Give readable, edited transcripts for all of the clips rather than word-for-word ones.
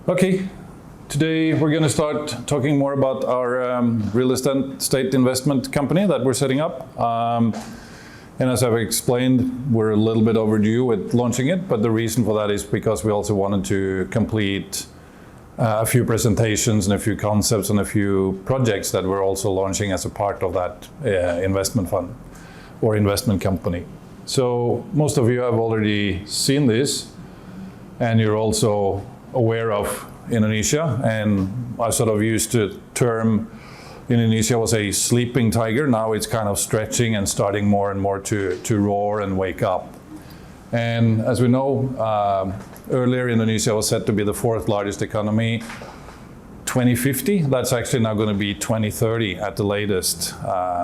Okay, today we're going to start talking more about our real estate investment company that we're setting up. And as I've explained, we're a little bit overdue with launching it, but the reason for that is because we also wanted to complete a few presentations and a few concepts and a few projects that we're also launching as a part of that investment fund or investment company. So most of you have already seen this, and you're also aware of Indonesia, and I sort of used the term Indonesia was a sleeping tiger. Now it's kind of stretching and starting more and more to roar and wake up. And as we know, earlier Indonesia was said to be the fourth largest economy 2050. That's actually now going to be 2030 at the latest.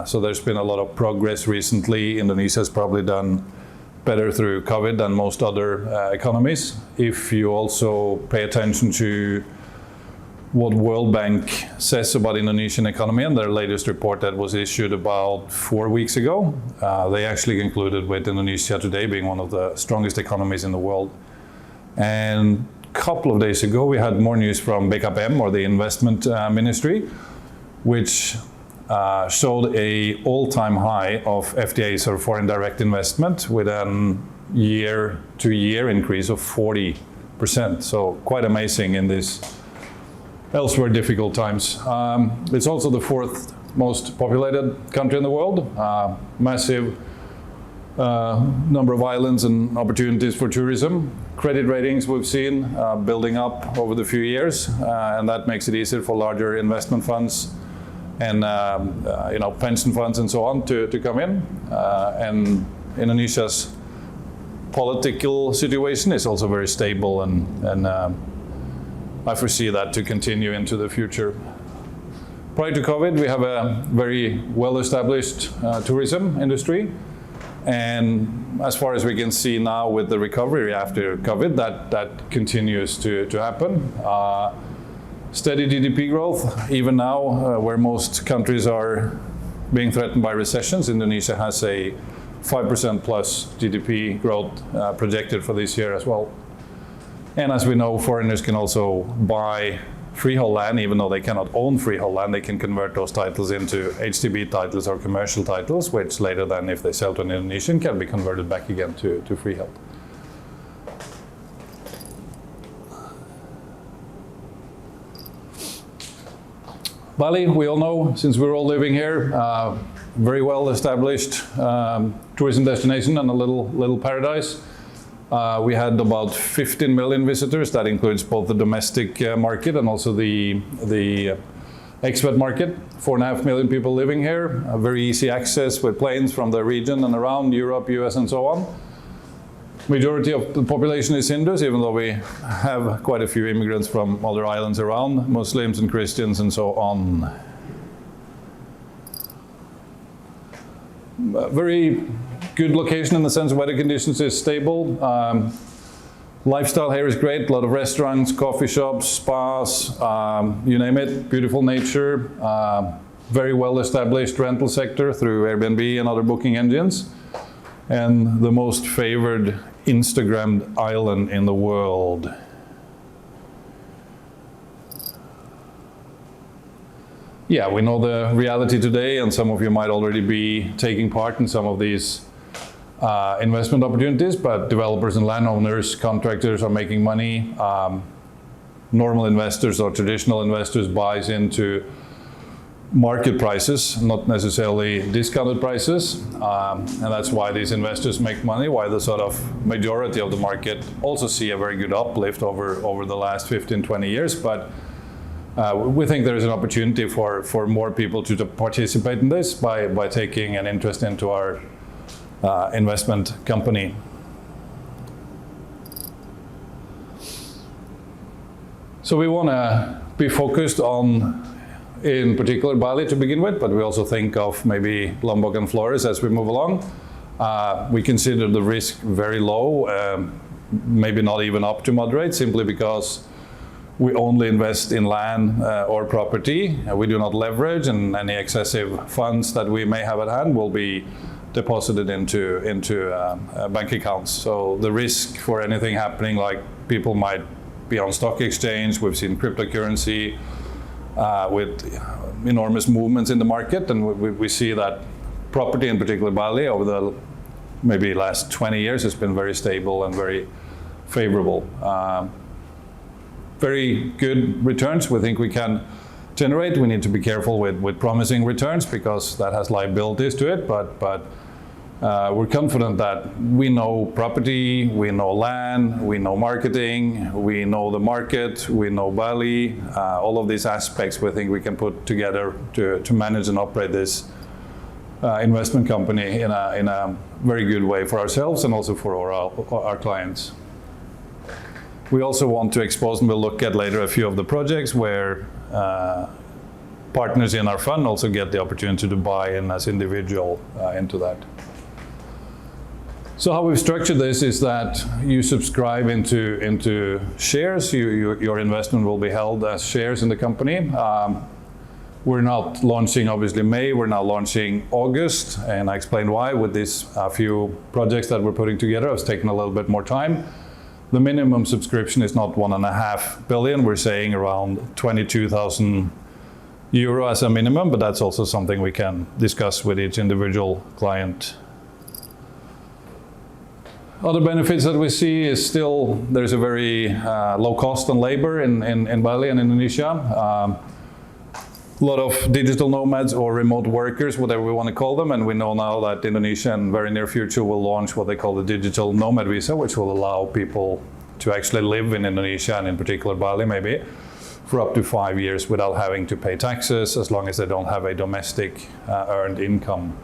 So there's been a lot of progress recently. Indonesia has probably done better through COVID than most other economies. If you also pay attention to what World Bank says about Indonesian economy and their latest report that was issued about 4 weeks ago, they actually concluded with Indonesia today being one of the strongest economies in the world. And a couple of days ago, we had more news from BKPM, or the investment ministry, which showed a all-time high of FDIs, or foreign direct investment, with an year-to-year increase of 40%. So quite amazing in this elsewhere difficult times. It's also the fourth most populated country in the world. Massive number of islands and opportunities for tourism. Credit ratings we've seen building up over the few years, and that makes it easier for larger investment funds and pension funds and so on to come in. And Indonesia's political situation is also very stable, and I foresee that to continue into the future. Prior to COVID, we have a very well-established tourism industry. And as far as we can see now with the recovery after COVID, that continues to happen. Steady GDP growth, even now where most countries are being threatened by recessions, Indonesia has a 5% plus GDP growth projected for this year as well. And as we know, foreigners can also buy freehold land. Even though they cannot own freehold land, they can convert those titles into HDB titles or commercial titles, which later then, if they sell to an Indonesian, can be converted back again to freehold. Bali, we all know, since we're all living here, very well established tourism destination and a little paradise. We had about 15 million visitors. That includes both the domestic market and also the expat market. 4.5 million people living here. Very easy access with planes from the region and around Europe, US, and so on. Majority of the population is Hindus, even though we have quite a few immigrants from other islands around, Muslims and Christians and so on. Very good location in the sense of weather conditions is stable. Lifestyle here is great. A lot of restaurants, coffee shops, spas, you name it. Beautiful nature. Very well established rental sector through Airbnb and other booking engines. And the most favored Instagrammed island in the world. Yeah, we know the reality today, and some of you might already be taking part in some of these investment opportunities, but developers and landowners, contractors are making money. Normal investors or traditional investors buys into market prices, not necessarily discounted prices, and that's why these investors make money, why the sort of majority of the market also see a very good uplift over the last 15-20 years. But we think there is an opportunity for more people to participate in this by taking an interest into our investment company. So we want to be focused on, in particular, Bali to begin with, but we also think of maybe Lombok and Flores as we move along. We consider the risk very low, maybe not even up to moderate, simply because we only invest in land or property. We do not leverage, and any excessive funds that we may have at hand will be deposited into bank accounts. So the risk for anything happening, like people might be on stock exchange. We've seen cryptocurrency with enormous movements in the market, and we see that property, in particular Bali, over the maybe last 20 years has been very stable and very favorable. Very good returns we think we can generate. We need to be careful with promising returns because that has liabilities to it, but we're confident that we know property, we know land, we know marketing, we know the market, we know Bali. All of these aspects we think we can put together to manage and operate this investment company in a very good way for ourselves and also for our clients. We also want to expose, and we'll look at later, a few of the projects where partners in our fund also get the opportunity to buy in as individual into that. So how we've structured this is that you subscribe into shares. Your investment will be held as shares in the company. We're not launching, obviously, May. We're now launching August, and I explained why with these few projects that we're putting together. It's taken a little bit more time. The minimum subscription is not 1.5 billion. We're saying around 22,000 euro as a minimum, but that's also something we can discuss with each individual client. Other benefits that we see is still there's a very low cost on labor in Bali and Indonesia. A lot of digital nomads or remote workers, whatever we want to call them, and we know now that Indonesia in very near future will launch what they call the digital nomad visa, which will allow people to actually live in Indonesia and in particular Bali maybe for up to 5 years without having to pay taxes as long as they don't have a domestic earned income.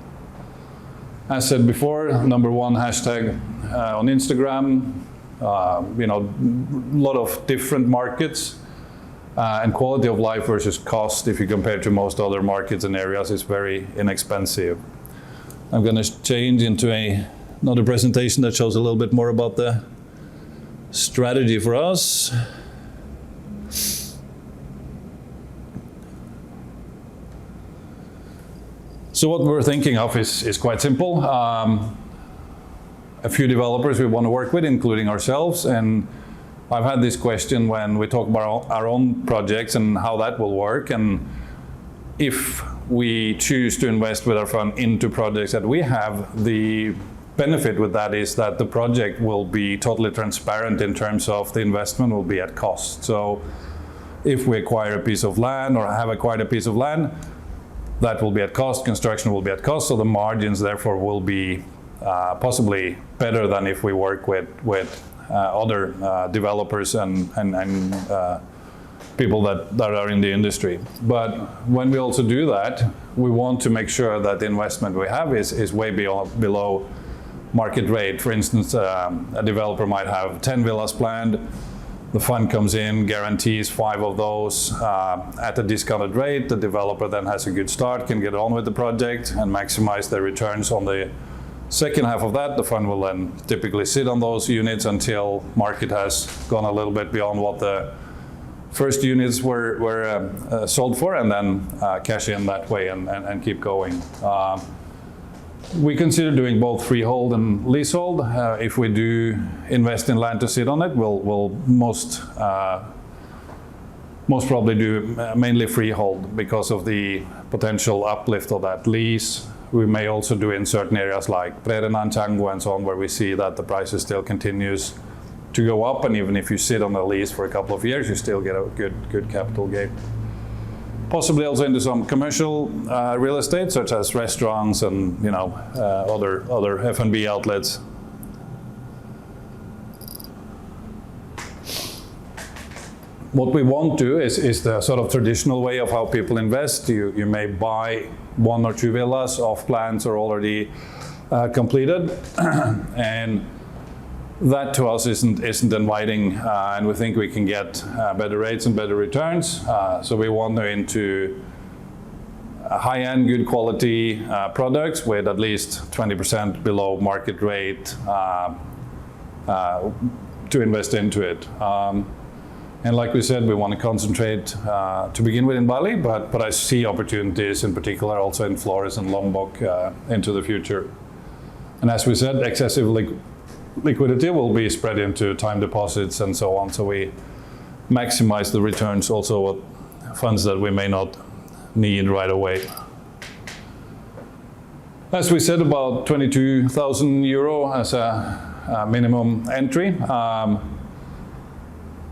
As said before, #1 hashtag on Instagram, a lot of different markets. And quality of life versus cost, if you compare to most other markets and areas, is very inexpensive. I'm going to change into another presentation that shows a little bit more about the strategy for us. So what we're thinking of is quite simple. A few developers we want to work with, including ourselves, and I've had this question when we talk about our own projects and how that will work, and if we choose to invest with our fund into projects that we have, the benefit with that is that the project will be totally transparent in terms of the investment will be at cost. So if we acquire a piece of land or have acquired a piece of land, that will be at cost, construction will be at cost, so the margins therefore will be possibly better than if we work with other developers and people that are in the industry. But when we also do that, we want to make sure that the investment we have is way below market rate. For instance, a developer might have 10 villas planned. The fund comes in, guarantees 5 of those at a discounted rate. The developer then has a good start, can get on with the project and maximize their returns on the second half of that. The fund will then typically sit on those units until market has gone a little bit beyond what the first units were sold for, and then cash in that way and keep going. We consider doing both freehold and leasehold. If we do invest in land to sit on it, we'll most probably do mainly freehold because of the potential uplift of that lease. We may also do in certain areas like Prerenan, Canggu and so on, where we see that the prices still continues to go up, and even if you sit on a lease for a couple of years, you still get a good capital gain. Possibly also into some commercial real estate, such as restaurants and other F&B outlets. What we won't do is the sort of traditional way of how people invest. You may buy 1 or 2 villas off plans or already completed, and that to us isn't inviting, and we think we can get better rates and better returns. So we wander into high-end, good quality products with at least 20% below market rate to invest into it. And like we said, we want to concentrate to begin with in Bali, but I see opportunities in particular also in Flores and Lombok into the future. And as we said, excessive liquidity will be spread into time deposits and so on. So we maximize the returns also of funds that we may not need right away. As we said, about 22,000 euro as a minimum entry.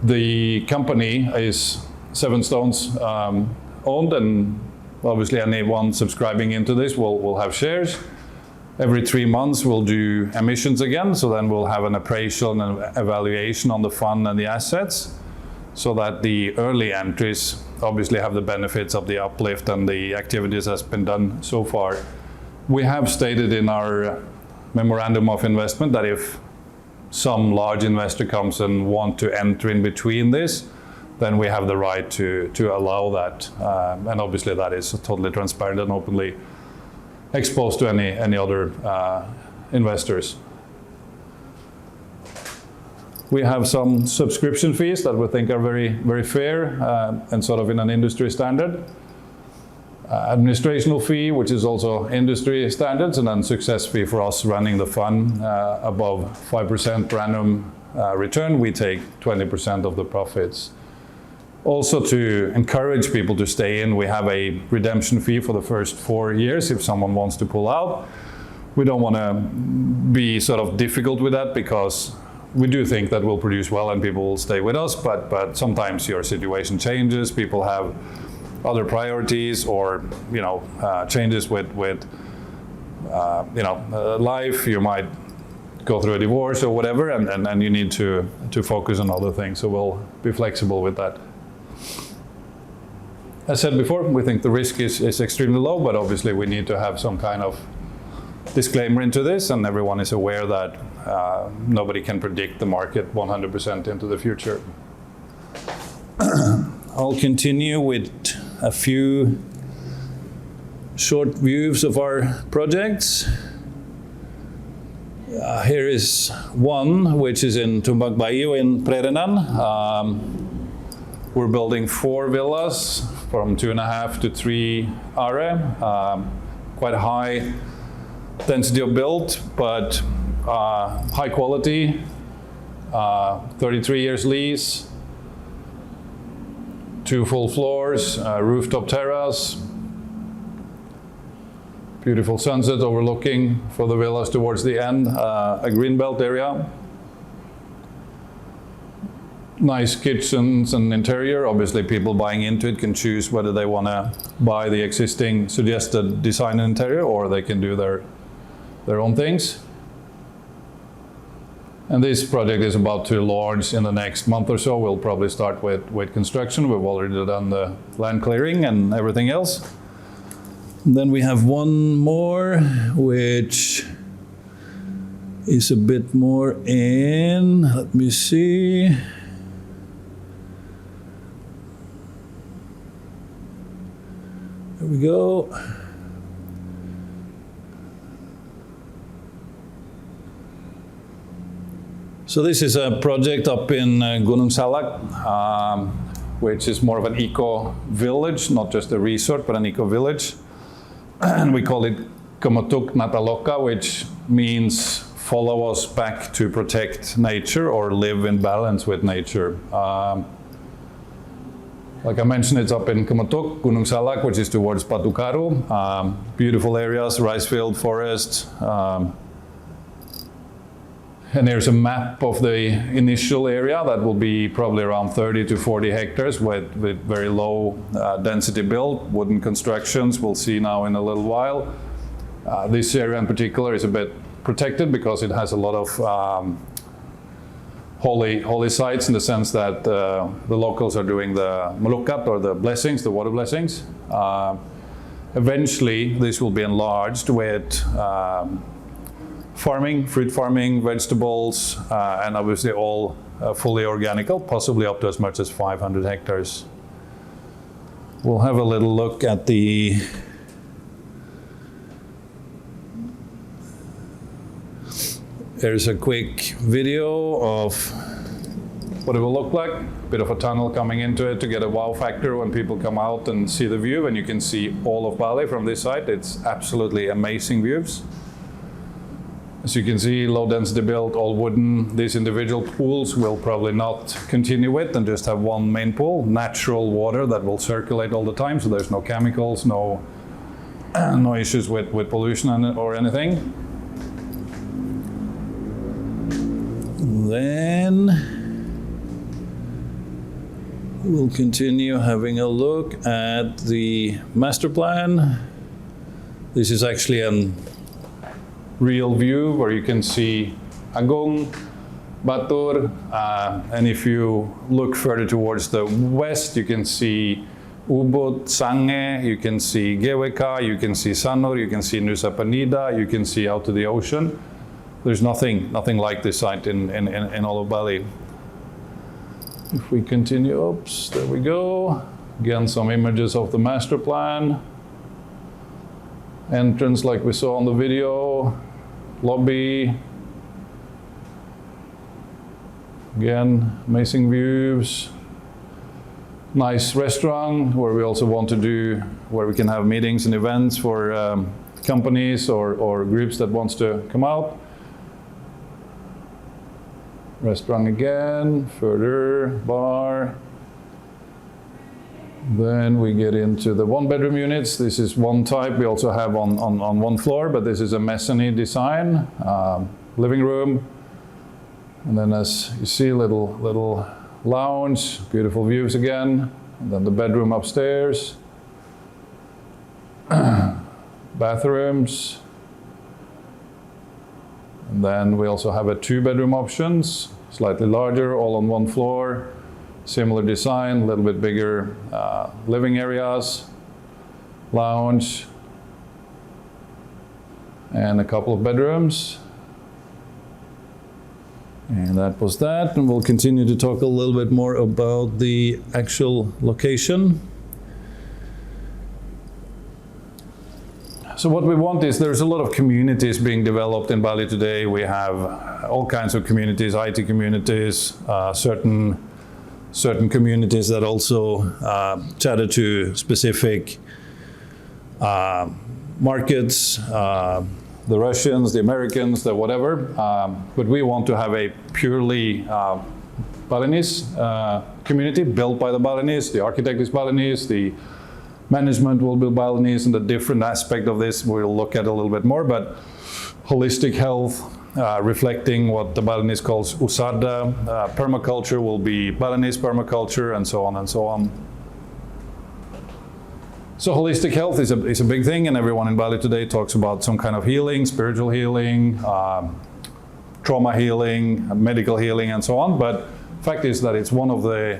The company is Seven Stones owned, and obviously anyone subscribing into this will have shares. Every 3 months we'll do emissions again, so then we'll have an appraisal and an evaluation on the fund and the assets, so that the early entries obviously have the benefits of the uplift and the activities that's been done so far. We have stated in our memorandum of investment that if some large investor comes and want to enter in between this, then we have the right to allow that. And obviously that is totally transparent and openly exposed to any other investors. We have some subscription fees that we think are very, very fair and sort of in an industry standard. Administrational fee, which is also industry standards, and then success fee for us running the fund above 5% per annum return. We take 20% of the profits. Also, to encourage people to stay in, we have a redemption fee for the first 4 years if someone wants to pull out. We don't want to be sort of difficult with that, because we do think that we'll produce well and people will stay with us, but sometimes your situation changes, people have other priorities, or changes with life. You might go through a divorce or whatever, and you need to focus on other things. So we'll be flexible with that. As said before, we think the risk is extremely low, but obviously we need to have some kind of disclaimer into this, and everyone is aware that nobody can predict the market 100% into the future. I'll continue with a few short views of our projects. Here is one, which is in Tumbak Bayu in Prerenan. We're building 4 villas from 2.5 to 3 are. Quite a high density of build, but high quality, 33 years lease, 2 full floors, rooftop terrace, beautiful sunset overlooking for the villas towards the end, a greenbelt area. Nice kitchens and interior. Obviously people buying into it can choose whether they want to buy the existing suggested design and interior, or they can do their own things. And this project is about to launch in the next month or so. We'll probably start with construction. We've already done the land clearing and everything else. And then we have one more, which is a bit more in, let me see. There we go. So this is a project up in Gunung Salak, which is more of an eco-village, not just a resort, but an eco-village. And we call it Kemetug Nataloka, which means follow us back to protect nature or live in balance with nature. Like I mentioned, it's up in Kemetug, Gunung Salak, which is towards Batu Karu. Beautiful areas, rice field, forest. And there's a map of the initial area that will be probably around 30 to 40 hectares with very low density build, wooden constructions. We'll see now in a little while. This area in particular is a bit protected because it has a lot of holy sites, in the sense that the locals are doing the melukat, or the blessings, the water blessings. Eventually, this will be enlarged with farming, fruit farming, vegetables, and obviously all fully organical, possibly up to as much as 500 hectares. We'll have a little look at the There's a quick video of what it will look like. A bit of a tunnel coming into it to get a wow factor when people come out and see the view, and you can see all of Bali from this side. It's absolutely amazing views. As you can see, low density built, all wooden. These individual pools will probably not continue with and just have one main pool, natural water that will circulate all the time, so there's no chemicals, no issues with pollution or anything. Then we'll continue having a look at the master plan. This is actually a real view where you can see Agung, Batur, and if you look further towards the west, you can see Ubud, Sange, you can see GWK, you can see Sanur, you can see Nusa Penida, you can see out to the ocean. There's nothing like this site in all of Bali. If we continue, oops, there we go. Again, some images of the master plan. Entrance like we saw on the video. Lobby. Again, amazing views. Nice restaurant where we also want to do, where we can have meetings and events for companies or groups that wants to come out. Restaurant again, further, bar. Then we get into the one-bedroom units. This is one type we also have on one floor, but this is a mezzanine design, living room. And then as you see, little lounge, beautiful views again. And then the bedroom upstairs. Bathrooms. And then we also have a 2-bedroom options, slightly larger, all on one floor. Similar design, a little bit bigger living areas, lounge, and a couple of bedrooms. And that was that, and we'll continue to talk a little bit more about the actual location. So what we want is, there's a lot of communities being developed in Bali today. We have all kinds of communities, IT communities, certain communities that also cater to specific markets, the Russians, the Americans, the whatever. But we want to have a purely Balinese community built by the Balinese. The architect is Balinese, the management will be Balinese, and the different aspect of this we'll look at a little bit more, but holistic health, reflecting what the Balinese calls usada, permaculture will be Balinese permaculture, and so on and so on. So holistic health is a big thing, and everyone in Bali today talks about some kind of healing, spiritual healing, trauma healing, medical healing, and so on. But fact is that it's one of the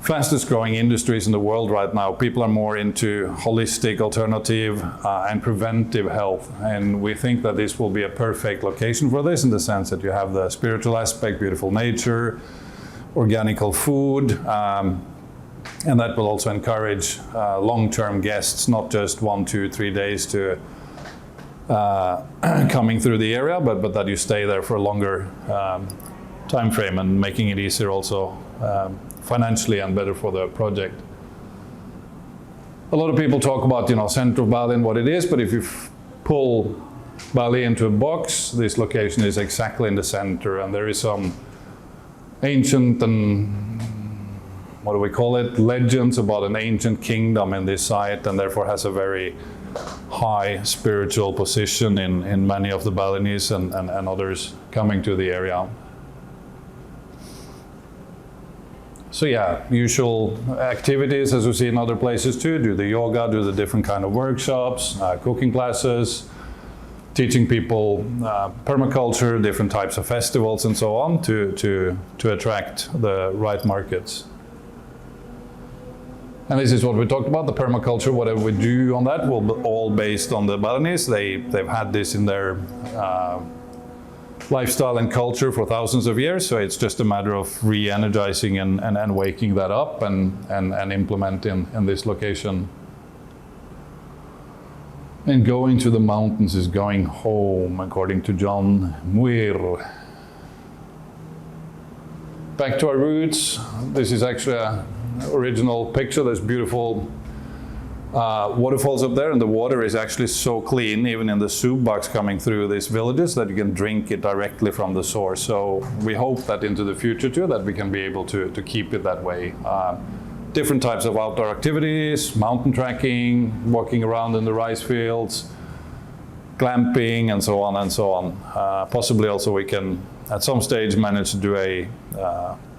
fastest growing industries in the world right now. People are more into holistic, alternative, and preventive health. And we think that this will be a perfect location for this, in the sense that you have the spiritual aspect, beautiful nature, organical food, and that will also encourage long-term guests, not just 1, 2, 3 days to coming through the area, but that you stay there for a longer time frame, and making it easier also financially and better for the project. A lot of people talk about, central Bali and what it is, but if you pull Bali into a box, this location is exactly in the center, and there is some ancient and what do we call it, legends about an ancient kingdom in this site, and therefore has a very high spiritual position in many of the Balinese and others coming to the area. So yeah, usual activities as we see in other places too, do the yoga, do the different kind of workshops, cooking classes, teaching people permaculture, different types of festivals and so on to attract the right markets. And this is what we talked about, the permaculture, whatever we do on that will be all based on the Balinese. They've had this in their lifestyle and culture for thousands of years, so it's just a matter of re-energizing and waking that up and implementing in this location. And going to the mountains is going home, according to John Muir. Back to our roots. This is actually an original picture. There's beautiful waterfalls up there, and the water is actually so clean, even in the soup box coming through these villages, that you can drink it directly from the source. So we hope that into the future too, that we can be able to keep it that way. Different types of outdoor activities, mountain trekking, walking around in the rice fields, glamping, and so on and so on. Possibly also we can, at some stage, manage to do a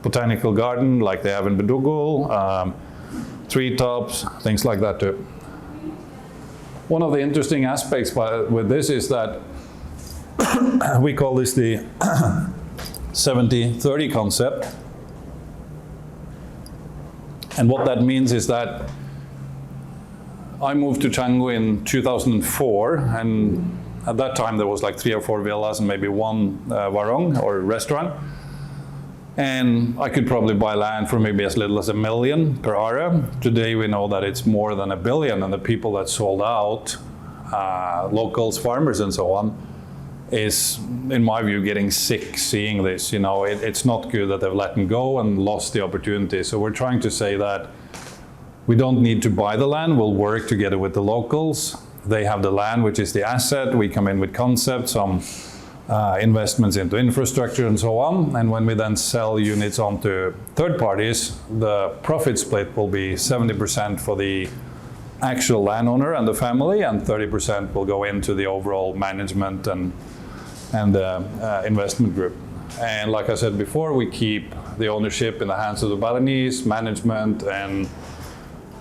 botanical garden like they have in Bedugul, treetops, things like that too. One of the interesting aspects with this is that we call this the 70-30 concept. And what that means is that I moved to Canggu in 2004, and at that time there was like 3 or 4 villas and maybe 1 warung or restaurant. And I could probably buy land for maybe as little as $1 million per area. Today we know that it's more than $1 billion, and the people that sold out, locals, farmers and so on, is, in my view, getting sick seeing this. You know, it's not good that they've let them go and lost the opportunity. So we're trying to say that we don't need to buy the land, we'll work together with the locals. They have the land, which is the asset. We come in with concepts, some investments into infrastructure and so on. And when we then sell units onto third parties, the profit split will be 70% for the actual landowner and the family, and 30% will go into the overall management and investment group. And like I said before, we keep the ownership in the hands of the Balinese, management and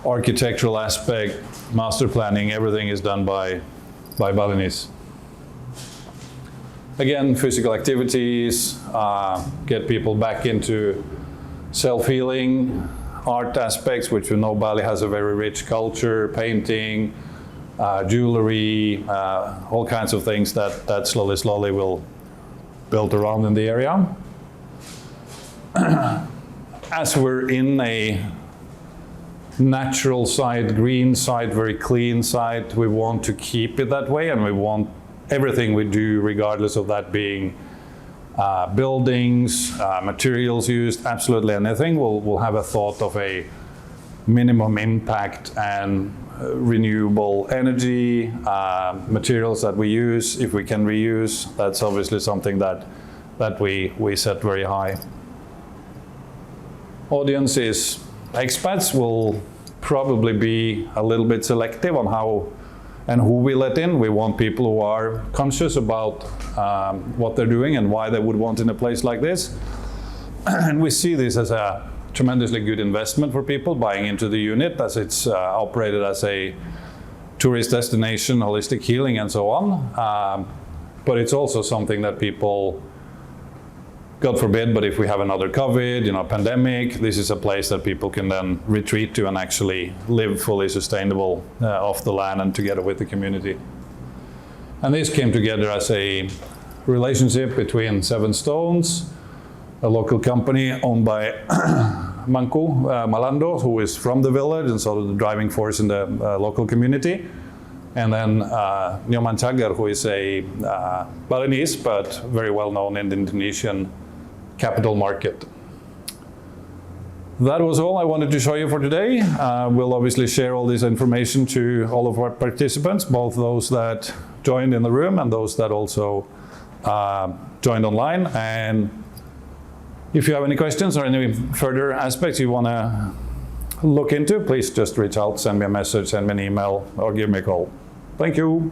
architectural aspect, master planning, everything is done by Balinese. Again, physical activities, get people back into self-healing, art aspects, which we know Bali has a very rich culture, painting, jewelry, all kinds of things that slowly will build around in the area. As we're in a natural site, green site, very clean site, we want to keep it that way, and we want everything we do, regardless of that being buildings, materials used, absolutely anything, we'll have a thought of a minimum impact and renewable energy, materials that we use, if we can reuse. That's obviously something that we set very high. Audience is expats. Will probably be a little bit selective on how and who we let in. We want people who are conscious about what they're doing and why they would want in a place like this. And we see this as a tremendously good investment for people buying into the unit, as it's operated as a tourist destination, holistic healing and so on. But it's also something that people, God forbid, but if we have another COVID, pandemic, this is a place that people can then retreat to and actually live fully sustainable off the land and together with the community. And this came together as a relationship between Seven Stones, a local company owned by Mangku Malando, who is from the village and sort of the driving force in the local community. And then Nyoman Chagar, who is a Balinese, but very well known in the Indonesian capital market. That was all I wanted to show you for today. We'll obviously share all this information to all of our participants, both those that joined in the room and those that also joined online. And if you have any questions or any further aspects you want to look into, please just reach out, send me a message, send me an email, or give me a call. Thank you.